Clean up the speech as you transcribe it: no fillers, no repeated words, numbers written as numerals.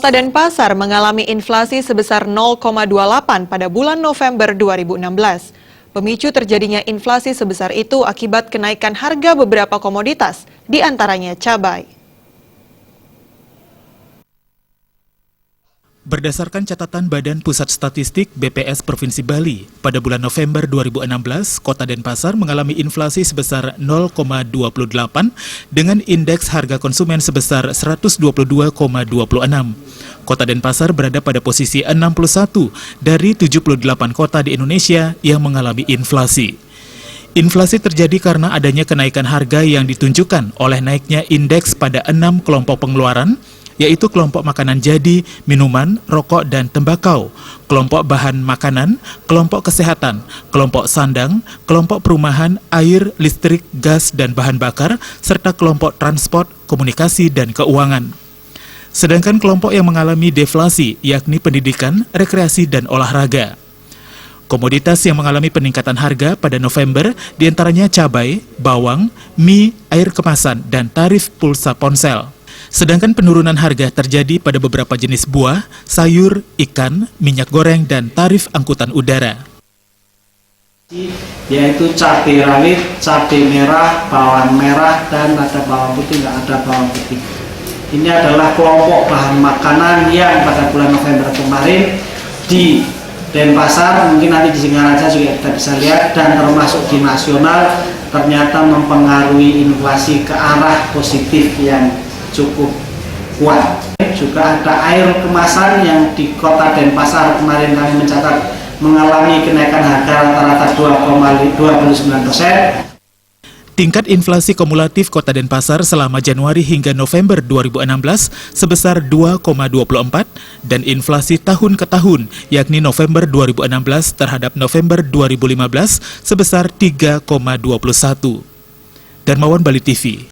Kota Denpasar mengalami inflasi sebesar 0,28 pada bulan November 2016. Pemicu terjadinya inflasi sebesar itu akibat kenaikan harga beberapa komoditas, di antaranya cabai. Berdasarkan catatan Badan Pusat Statistik BPS Provinsi Bali, pada bulan November 2016, Kota Denpasar mengalami inflasi sebesar 0,28 dengan indeks harga konsumen sebesar 122,26. Kota Denpasar berada pada posisi 61 dari 78 kota di Indonesia yang mengalami inflasi. Inflasi terjadi karena adanya kenaikan harga yang ditunjukkan oleh naiknya indeks pada 6 kelompok pengeluaran, yaitu kelompok makanan jadi, minuman, rokok, dan tembakau, kelompok bahan makanan, kelompok kesehatan, kelompok sandang, kelompok perumahan, air, listrik, gas, dan bahan bakar, serta kelompok transport, komunikasi, dan keuangan. Sedangkan kelompok yang mengalami deflasi, yakni pendidikan, rekreasi, dan olahraga. Komoditas yang mengalami peningkatan harga pada November diantaranya cabai, bawang, mie, air kemasan, dan tarif pulsa ponsel. Sedangkan penurunan harga terjadi pada beberapa jenis buah, sayur, ikan, minyak goreng, dan tarif angkutan udara. Yaitu cabai rawit, cabai merah, bawang merah, dan ada bawang putih, nggak ada bawang putih. Ini adalah kelompok bahan makanan yang pada bulan November kemarin di Denpasar, mungkin nanti di Singaraja juga kita bisa lihat, dan termasuk di nasional ternyata mempengaruhi inflasi ke arah positif yang cukup kuat. Juga ada air kemasan yang di Kota Denpasar kemarin kami mencatat mengalami kenaikan harga rata-rata 2,29%. Tingkat inflasi kumulatif Kota Denpasar selama Januari hingga November 2016 sebesar 2,24 dan inflasi tahun ke tahun, yakni November 2016 terhadap November 2015 sebesar 3,21. Darmawan, Bali TV.